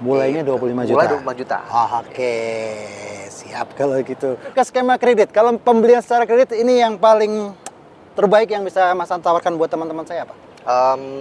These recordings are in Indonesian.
Mulainya 25 juta. Mulai 25 juta. Oke, siap kalau gitu. Ke skema kredit, kalau pembelian secara kredit ini yang paling terbaik yang bisa Mas Anto tawarkan buat teman-teman saya apa?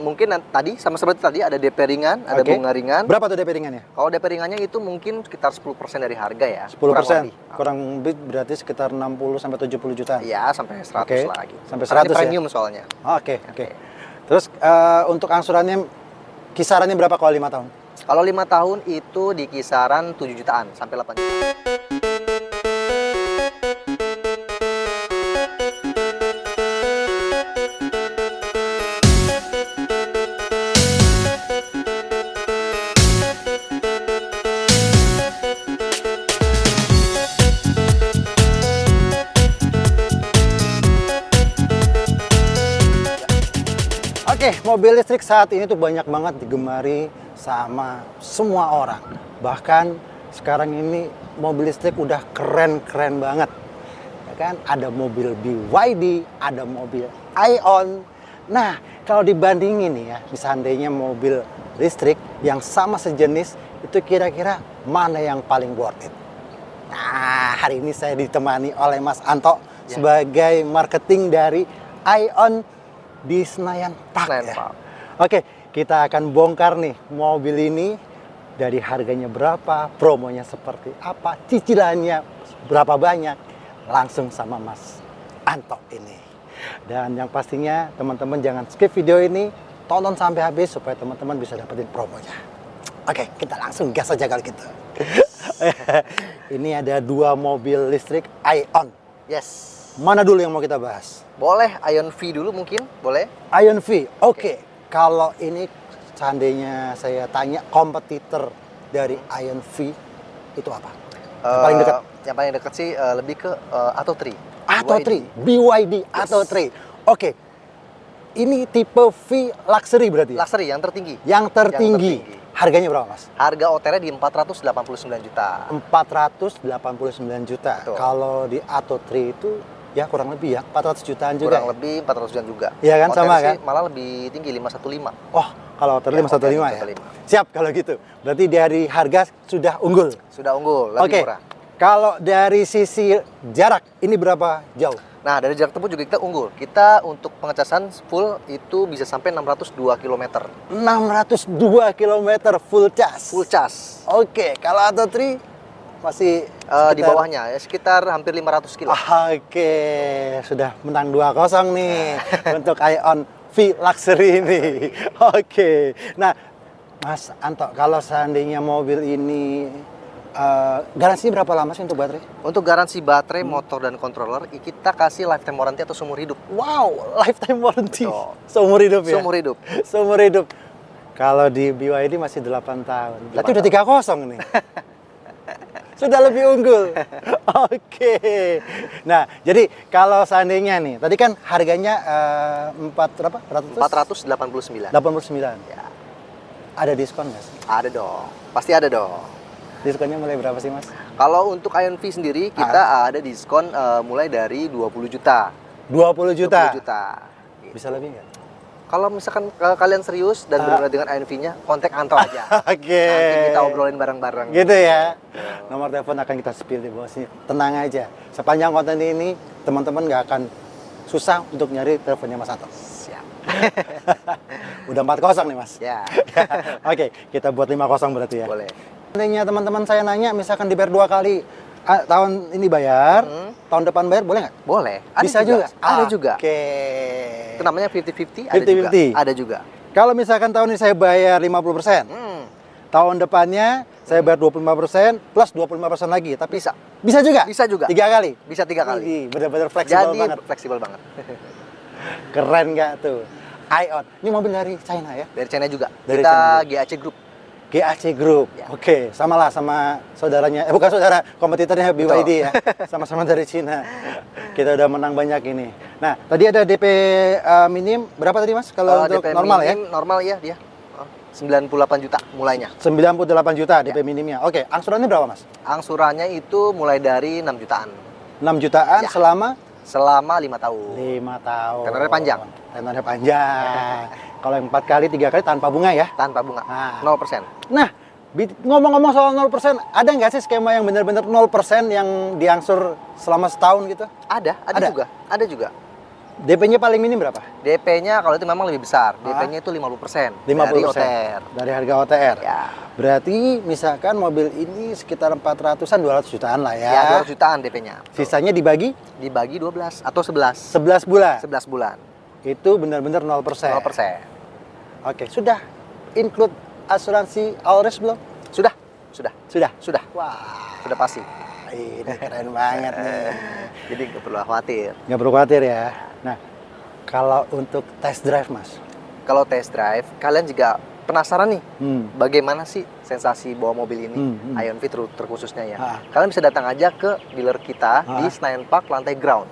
Mungkin tadi sama seperti tadi ada DP ringan, ada bunga ringan. Berapa tuh DP ringannya? Kalau DP ringannya itu mungkin sekitar 10% dari harga ya. 10%? Kurang lebih berarti sekitar 60 sampai 70 juta. Iya, sampai 100 lah gitu. Sampai 100 ya? Premium soalnya. Oke. Terus untuk angsurannya kisarannya berapa kalau 5 tahun? Kalau 5 tahun itu di kisaran 7 jutaan sampai 8 juta. Oke, mobil listrik saat ini tuh banyak banget digemari sama semua orang. Bahkan sekarang ini mobil listrik udah keren-keren banget. Ya kan? Ada mobil BYD, ada mobil ION. Nah, kalau dibandingin nih ya, seandainya mobil listrik yang sama sejenis, itu kira-kira mana yang paling worth it? Nah, hari ini saya ditemani oleh Mas Anto sebagai marketing dari ION di Senayan Park. Oke, kita akan bongkar nih mobil ini dari harganya berapa, promonya seperti apa, cicilannya berapa banyak, langsung sama Mas Anto ini. Dan yang pastinya teman-teman jangan skip video ini, tonton sampai habis supaya teman-teman bisa dapetin promonya. Oke, kita langsung gas aja kalau gitu. Ini ada 2 mobil listrik ION. Yes. Mana dulu yang mau kita bahas? Boleh ION V dulu mungkin, boleh? ION V, oke. Kalau ini seandainya saya tanya kompetitor dari ION V itu apa? Yang paling dekat? Yang paling dekat sih lebih ke Atto 3. BYD Atto 3. Oke. Ini tipe V luxury berarti ya? Luxury yang tertinggi. Yang tertinggi. Harganya berapa, Mas? Harga OTR di 489 juta. 489 juta. Betul. Kalau di Atto 3 itu ya kurang lebih ya 400 jutaan juga. Kurang lebih 400 jutaan juga. Iya kan, OTR sama sih kan? malah lebih tinggi 515. Oh, kalau OTR 515 ya. Siap kalau gitu. Berarti dari harga sudah unggul. Sudah unggul, lebih murah. Kalau dari sisi jarak ini berapa jauh? Nah, dari jarak tempuh juga kita unggul. Kita untuk pengecasan full itu bisa sampai 602 km. 602 km full cas. Full cas. Oke, kalau Atto 3 masih di bawahnya ya, sekitar hampir 500 km. Oke, sudah menang 2-0 nih untuk ION V Luxury ini. Oke. Nah, Mas Anto, kalau seandainya mobil ini garansinya berapa lama sih untuk baterai? Untuk garansi baterai, motor, dan controller, kita kasih lifetime warranty atau seumur hidup. Wow, lifetime warranty. Betul. Seumur hidup ya? Seumur hidup. Seumur hidup. Kalau di BYD masih 8 tahun. Berarti udah 3-0 nih. Sudah lebih unggul. Oke. Nah, jadi kalau seandainya nih, tadi kan harganya 489. 89. Ya. Ada diskon nggak sih? Ada dong. Pasti ada dong. Diskonnya mulai berapa sih, Mas? Kalau untuk ION V sendiri kita ada diskon mulai dari 20 juta. 20 juta. 20 juta. Gitu. Bisa lebih nggak? Kalau misalkan kalian serius dan benar dengan ION V-nya, kontak Anto aja. Oke. Nanti kita obrolin bareng-bareng. Gitu ya. Nomor telepon akan kita spill di bawah sini. Tenang aja. Sepanjang konten ini, teman-teman nggak akan susah untuk nyari teleponnya Mas Anto. Siap. Udah 4-0 nih, Mas. Ya. Oke, kita buat 5-0 berarti ya. Boleh. Seandainya teman-teman saya nanya, misalkan dibayar 2 kali, tahun ini bayar, tahun depan bayar, boleh nggak? Boleh. Ada Bisa juga? Ada juga. Oke. Itu namanya 50-50, 50-50. Ada juga. Kalau misalkan tahun ini saya bayar 50%, tahun depannya saya bayar 25% plus 25% lagi, tapi bisa juga? Bisa juga. 3 kali? Bisa 3 kali. Bener-bener fleksibel banget. Jadi fleksibel banget. Keren nggak tuh? ION. Ini mobil dari China ya? Dari China juga. Dari Kita China. GAC Group. GAC Group. Ya. Oke, samalah sama saudaranya, bukan saudara, kompetitornya BYD ya. Sama-sama dari Cina. Kita udah menang banyak ini. Nah, tadi ada DP minim berapa tadi, Mas? Kalau untuk DP normal minim, ya? normal ya dia. 98 juta mulainya. 98 juta DP minimnya. Oke, angsurannya berapa, Mas? Angsurannya itu mulai dari 6 jutaan. 6 jutaan Ya. selama 5 tahun. 5 tahun. Tenornya panjang. Tenornya panjang. Kalau yang 4 kali, 3 kali tanpa bunga ya? Tanpa bunga. Nah. 0%. Nah, Ngomong-ngomong soal 0%, ada nggak sih skema yang benar-benar 0% yang diangsur selama setahun gitu? Ada Ada? juga. Ada juga. DP-nya paling minim berapa? DP-nya kalau itu memang lebih besar. DP-nya itu 50%. 50% Dari OTR. dari harga OTR. Ya. Berarti misalkan mobil ini sekitar 400-an, 200 jutaan lah ya. Ya, 200 jutaan DP-nya. Sisanya dibagi Dibagi 12 atau 11. 11 bulan. 11 bulan. Itu benar-benar 0%. 0%. Oke, sudah include asuransi all risk belum? Sudah. Sudah. Sudah. Sudah. Wah, Sudah pasti. ini keren banget nih. Jadi nggak perlu khawatir. Nggak perlu khawatir ya. Nah, kalau untuk test drive, Mas. Kalau test drive, kalian juga penasaran nih, Hmm. bagaimana sih sensasi bawa mobil ini, Ion V terkhususnya ya. Kalian bisa datang aja ke dealer kita di Senayan Park lantai ground.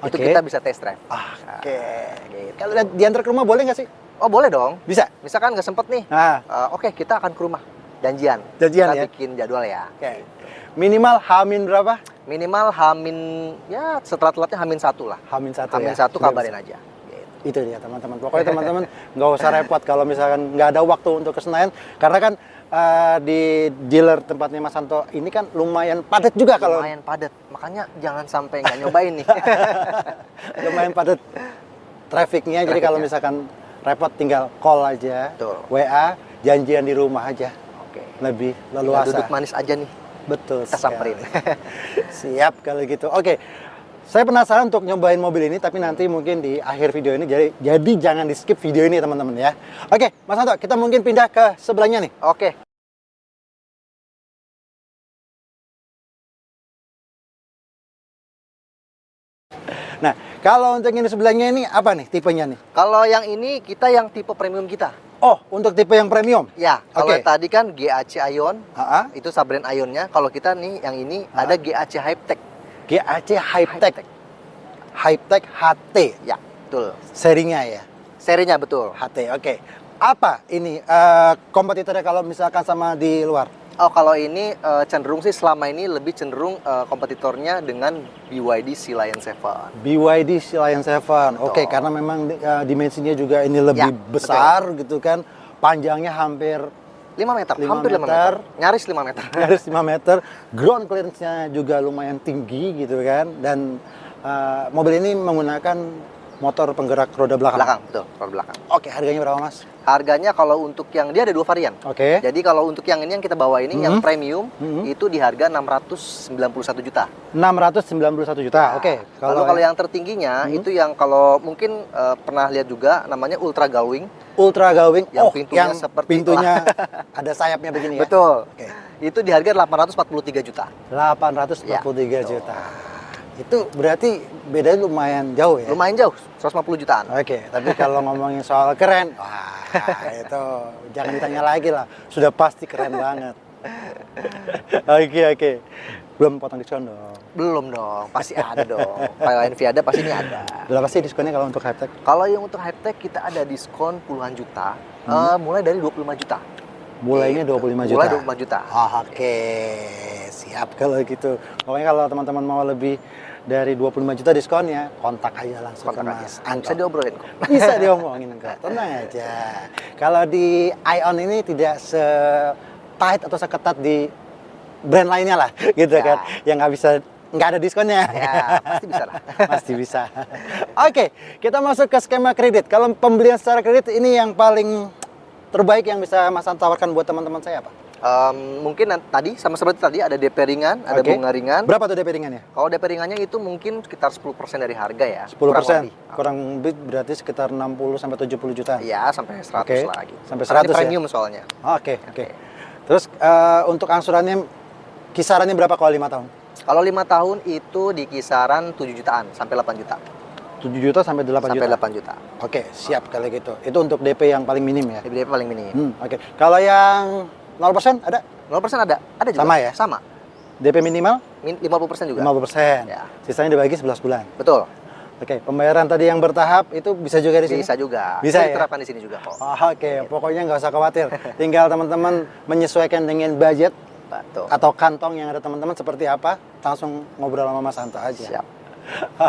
Itu Oke. kita bisa test drive. Oke. Gitu. Kalau diantar ke rumah boleh nggak sih? Oh boleh dong. Bisa. Misalkan nggak sempet nih, Nah, oke kita akan ke rumah. Janjian. Janjian Kita ya? bikin jadwal ya. oke. Minimal Hamin berapa? Minimal Hamin, ya setelah telatnya Hamin 1 lah. Hamin 1 Hamin ya. 1 kabarin aja. Gitu. Itu dia teman-teman. Pokoknya teman-teman nggak usah repot kalau misalkan nggak ada waktu untuk ke Senayan. Karena kan di dealer tempatnya Mas Santo ini kan lumayan padat juga kalau Lumayan padat, makanya jangan sampai nggak nyobain nih. lumayan padat trafficnya. Jadi kalau misalkan repot tinggal call aja, Betul. WA, janjian di rumah aja, Oke. lebih Tinggal leluasa. duduk manis aja nih. Betul. Kita sekali. samperin. Siap kalau gitu. Oke. Saya penasaran untuk nyobain mobil ini, tapi nanti mungkin di akhir video ini. Jadi jangan di skip video ini teman-teman ya. Oke, Mas Santo, kita mungkin pindah ke sebelahnya nih. Oke. Nah, kalau untuk ini sebelahnya ini apa nih tipenya nih? Kalau yang ini kita yang tipe premium kita. Oh, untuk tipe yang premium. Ya, kalau Oke. tadi kan GAC Ion, Ha-ha. itu subbrand Ionnya. Kalau kita nih yang ini ada GAC Hype-Tech. GAC Hype-Tech. Hype-Tech HT. Ya, betul. Serinya ya. Serinya betul. HT. Oke. Apa ini kompetitornya kalau misalkan sama di luar? Oh, kalau ini cenderung sih selama ini lebih cenderung kompetitornya dengan BYD Sea Lion 7. BYD Sea Lion 7. Oke, Betul. karena memang dimensinya juga ini lebih Ya, besar gitu kan. Panjangnya hampir 5 meter, 5 hampir 5 meter. meter. Nyaris 5 meter. nyaris 5 meter. Ground clearance-nya juga lumayan tinggi gitu kan. Dan mobil ini menggunakan motor penggerak roda belakang. Belakang, betul, roda belakang. Oke, harganya berapa, Mas? Harganya kalau untuk yang dia ada 2 varian. Oke. Jadi kalau untuk yang ini yang kita bawa ini yang premium itu di harga 691 juta. 691 juta. Oke. Kalau yang tertingginya itu yang kalau mungkin pernah lihat juga namanya Ultra Gullwing. Ultra Gullwing, Yang pintunya seperti pintunya ada sayapnya begini ya. Betul. Oke. Itu di harga 843 juta. 843 juta. Itu berarti bedanya lumayan jauh ya. Lumayan jauh, 150 jutaan. Oke, tapi kalau ngomongin soal keren, wah itu jangan ditanya lagi lah. Sudah pasti keren banget. Oke. Belum potong diskon dong. Belum dong, pasti ada dong. Kalau Ion V ada pasti ini ada. Berapa sih diskonnya kalau untuk Hype-Tech? Kalau yang untuk Hype-Tech kita ada diskon puluhan juta, mulai dari 25 juta. Mulainya 25 juta. Mulai 25 juta. Oke, siap kalau gitu. Pokoknya kalau teman-teman mau lebih dari 25 juta diskonnya, kontak aja langsung Kontak ke aja. Mas Anto. Bisa diobrolin kok. Bisa diomongin kok, tenang aja. Kalau di Ion ini tidak se-tight atau seketat di brand lainnya lah, gitu Ya. kan. Yang nggak ada diskonnya. Ya, pasti bisa lah. Pasti bisa. Oke, kita masuk ke skema kredit. Kalau pembelian secara kredit ini yang paling terbaik yang bisa Mas Anto tawarkan buat teman-teman saya apa? Mungkin tadi sama seperti tadi ada DP ringan, ada Oke. bunga ringan. Berapa tuh DP ringannya? Kalau DP ringannya itu mungkin sekitar 10% dari harga ya. 10%. kurang lebih. Kurang lebih berarti sekitar 60 sampai 70 juta. Iya, sampai 100 Oke. lah gitu. Sampai Karena ini 100 ya? premium soalnya. Oke. Terus untuk angsurannya kisarannya berapa kalau 5 tahun? Kalau 5 tahun itu di kisaran 7 jutaan sampai 8 juta. 7 juta sampai 8 Sampai juta. 8 juta. Oke, siap kalau gitu. Itu untuk DP yang paling minim ya. DP paling minim. Oke. Kalau yang 0% ada? 0% ada juga. Sama ya? Sama. DP minimal 50% juga. 50%. Ya. Sisanya dibagi 11 bulan. Betul. Oke, pembayaran tadi yang bertahap itu bisa juga di sini? Bisa juga. Bisa ya? diterapkan di sini juga kok. Oke, pokoknya nggak usah khawatir. Tinggal teman-teman menyesuaikan dengan budget Betul. atau kantong yang ada teman-teman seperti apa, langsung ngobrol sama Mas Anto aja. Siap.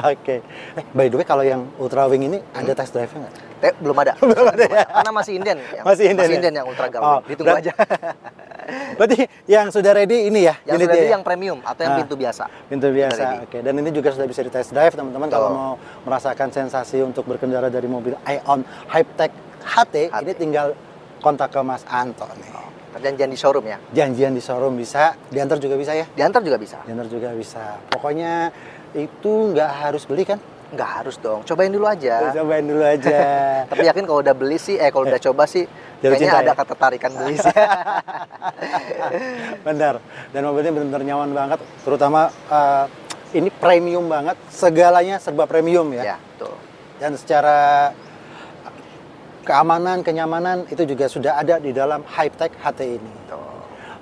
Oke. By the way, kalau yang Ultra Wing ini ada test drive-nya nggak? Belum ada. Belum ada ya. Karena masih inden. Masih inden ya? yang Ultra Oh, Gullwing. Ditunggu aja. Berarti yang sudah ready ini ya? Yang unit sudah ya? di yang premium atau yang Ah. pintu biasa. Pintu biasa, ready. oke. Dan ini juga sudah bisa di test drive teman-teman kalau Betul. mau merasakan sensasi untuk berkendara dari mobil Ion Hypertech HT, ini tinggal kontak ke Mas Anto nih. Perjanjian di showroom ya. Janjian di showroom bisa, diantar juga bisa ya? Diantar juga bisa. Diantar juga bisa. Pokoknya itu nggak harus beli kan? Nggak harus dong, cobain dulu aja. Cobain dulu aja. Tapi yakin kalau udah beli sih, kalau udah coba sih, Jatuh kayaknya cinta ada ya? ketertarikan beli sih. Benar. Dan mobilnya benar-benar nyaman banget, terutama ini premium banget, segalanya serba premium ya. Ya, betul. Dan secara keamanan, kenyamanan itu juga sudah ada di dalam Hypertech HT ini. Betul.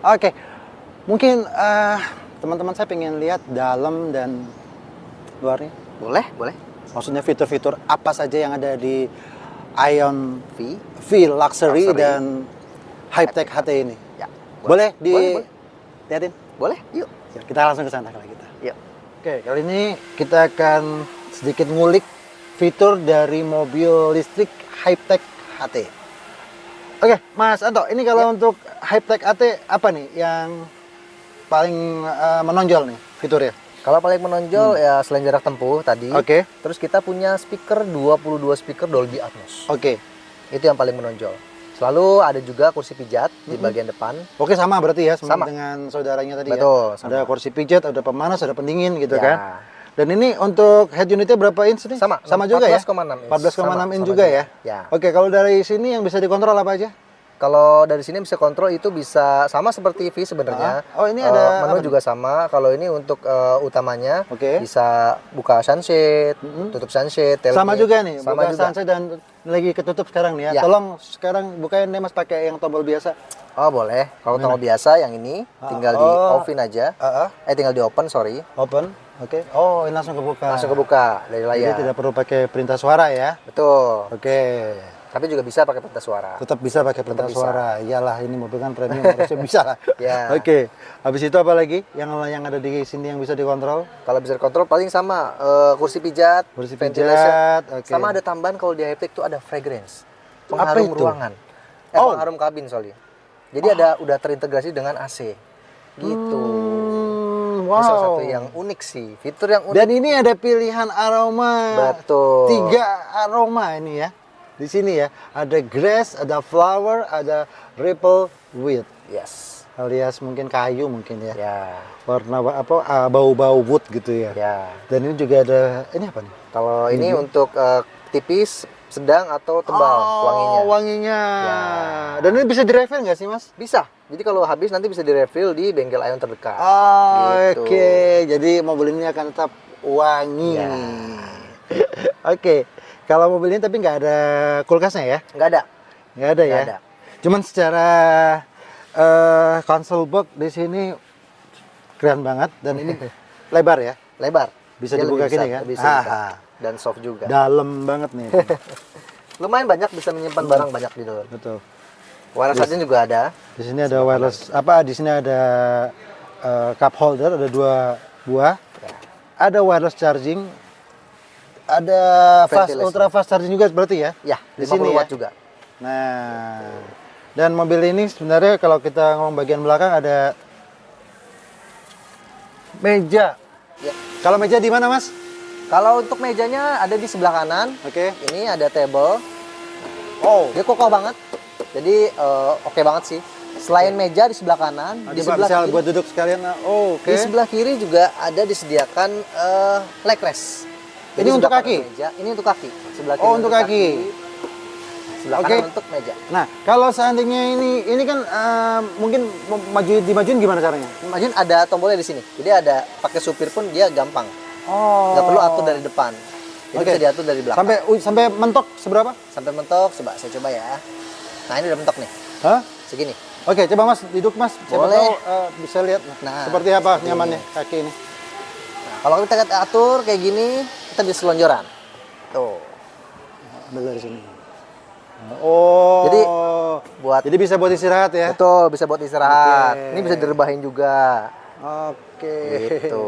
Oke, mungkin teman-teman saya pengen lihat dalam dan luarnya. Boleh, boleh. Maksudnya fitur-fitur apa saja yang ada di Ion V. V Luxury dan Hypertech HT ini. Ya. Boleh Boleh. lihatin? Boleh, yuk. Ya, kita langsung ke sana kalau kita. Yuk. Oke, kali ini kita akan sedikit ngulik fitur dari mobil listrik Hypertech HT. Oke, Mas Anto, ini kalau untuk Hypertech HT apa nih yang paling menonjol nih fiturnya? Kalau paling menonjol ya selain jarak tempuh tadi. Oke. Terus kita punya speaker 22 speaker Dolby Atmos. Oke. Itu yang paling menonjol. Selalu ada juga kursi pijat di bagian depan. Oke, sama berarti ya Sama. dengan saudaranya tadi Betul, ya. sama. Ada kursi pijat, ada pemanas, ada pendingin gitu Ya. kan. Dan ini untuk head unitnya berapa inch nih? Sama, Sama juga ya? 14,6 inch. 14,6 inch Sama juga ya? Ya. Oke, kalau dari sini yang bisa dikontrol apa aja? Kalau dari sini bisa kontrol itu bisa sama seperti V sebenarnya. Oh, ini ada menu apa juga sama. Kalau ini untuk utamanya Oke. bisa buka sunshade, tutup sunshade, tail Sama light. juga nih, Sama buka juga. sunset dan lagi ketutup sekarang nih ya. Ya. Tolong sekarang bukain deh Mas pakai yang tombol biasa. Oh boleh. Kalau tombol biasa yang ini tinggal di Oh. off-in aja. Ah, Tinggal di open, sorry. open. Oke. Oh, ini langsung kebuka. Langsung kebuka dari Jadi layar. tidak perlu pakai perintah suara ya. Betul. Oke. Tapi juga bisa pakai perintah suara. Tetap bisa pakai perintah bisa. suara. Iyalah, ini mobil kan premium harusnya bisa lah. Ya. Oke. Habis itu apa lagi yang ada di sini yang bisa dikontrol? Kalau bisa dikontrol paling sama kursi pijat, Kursi ventilation. pijat, oke. Sama ada tambahan kalau di Hypertech itu ada fragrance. Apa Pengharum itu? ruangan. Oh. Pengharum kabin sorry. Jadi udah terintegrasi dengan AC. Gitu. Wow. Ini salah satu yang unik sih, fitur yang unik. Dan ini ada pilihan aroma. Betul. 3 aroma ini ya. Di sini ya, ada grass, ada flower, ada ripple wood. Yes. Alias mungkin kayu mungkin ya. Ya. Warna bau-bau wood gitu ya. Ya. Dan ini juga ada ini apa nih? Kalau ini untuk tipis, sedang atau tebal wanginya. Wanginya. Ya. Dan ini bisa direfill nggak sih, Mas? Bisa. Jadi kalau habis nanti bisa direfill di bengkel Ion terdekat. Gitu. Oke, jadi mobil ini akan tetap wangi. Ya. Oke, kalau mobil ini tapi nggak ada kulkasnya ya? Nggak ada. Nggak ada ya? Nggak ada. Cuman secara console box di sini keren banget dan ini lebar ya? Lebar. Bisa Dia dibuka lebih gini besar, kan? lebih besar. Aha. Dan soft juga. Dalam banget nih. Lumayan banyak bisa menyimpan barang banyak di dalam. Betul. Wireless charging juga ada. Di sini ada wireless Di sini ada cup holder, ada 2 buah. Ya. Ada wireless charging. Ada Ventilation. ultra fast charging juga berarti ya? Ya, Di 50 sini watt ya? juga. Nah, dan mobil ini sebenarnya kalau kita ngomong bagian belakang ada meja. Ya. Kalau meja di mana, Mas? Kalau untuk mejanya ada di sebelah kanan. Oke. Ini ada table. Oh, Dia kokoh banget. Jadi oke banget sih. Selain meja di sebelah kanan, di coba sebelah bisa kiri, buat duduk sekalian. Oh, oke. di sebelah kiri juga ada disediakan leg rest. Ini sebelah untuk kanan kaki? Meja. Ini untuk kaki. Sebelah kiri Oh, untuk kaki. Sebelah Oke. kanan untuk meja. Nah, kalau seandainya ini kan mungkin dimajuin gimana caranya? Imagine ada tombolnya di sini. Jadi ada pakai supir pun dia gampang. Oh. Nggak perlu atur dari depan. Jadi Oke. bisa diatur dari belakang. Sampai mentok seberapa? Sampai mentok, coba saya coba ya. Nah, ini udah mentok nih. Hah? Segini. Oke, coba Mas duduk Mas. Siapa Boleh. tahu bisa lihat Nah, seperti apa seperti nyamannya ini. kaki ini. Nah, kalau kita atur kayak gini, kita bisa selonjoran. Tuh. Ambil dari sini. Oh. Buat jadi bisa buat istirahat ya? betul, bisa buat istirahat. Oke. Ini bisa direbahin juga. Oke. Gitu.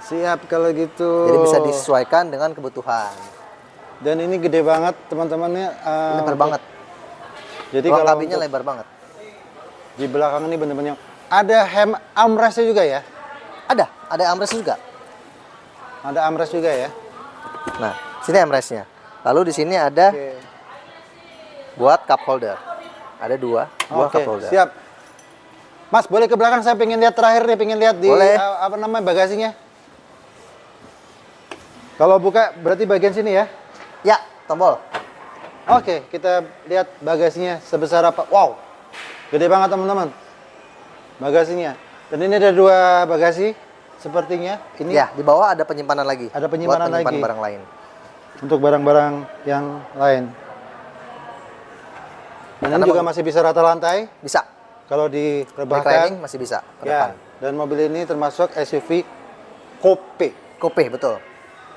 Siap kalau gitu. Jadi bisa disesuaikan dengan kebutuhan. Dan ini gede banget teman-temannya. Lebar banget. Jadi Ruang kalau kabinnya untuk- lebar banget. Di belakang ini bener-bener ada armrestnya juga ya? Ada armrest juga. Ada armrest juga ya? Nah, sini armrestnya. Lalu di sini ada Oke. buat cup holder. Ada dua buah Oke, cup holder. siap. Mas, boleh ke belakang, saya pengen lihat terakhir nih, pengen lihat di Boleh. apa namanya bagasinya. Kalau buka berarti bagian sini ya. Ya, tombol. Oke, kita lihat bagasinya sebesar apa. Wow, gede banget teman-teman. Bagasinya. Dan ini ada dua bagasi sepertinya. Ini Ya, di bawah ada penyimpanan lagi. Ada penyimpanan buat menyimpan lagi. barang lain. untuk barang-barang yang lain. Dan Karena ini juga masih bisa rata lantai. Bisa. Kalau direbahkan. Reclining masih bisa ke Ya, depan. dan mobil ini termasuk SUV coupe. Coupe, betul.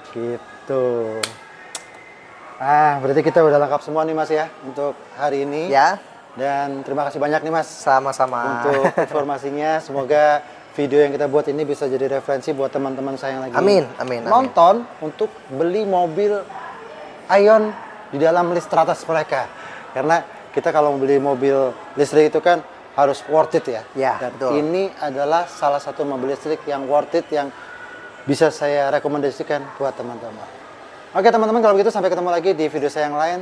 Gitu. Berarti kita udah lengkap semua nih Mas ya untuk hari ini. Ya, Dan terima kasih banyak nih Mas sama-sama. untuk informasinya. Semoga video yang kita buat ini bisa jadi referensi buat teman-teman saya yang lagi Amin, amin, amin. nonton untuk beli mobil Ion di dalam list teratas mereka. Karena kita kalau membeli mobil listrik itu kan harus worth it ya. Ya, Dan betul. ini adalah salah satu mobil listrik yang worth it yang bisa saya rekomendasikan buat teman-teman. Oke teman-teman, kalau begitu sampai ketemu lagi di video saya yang lain.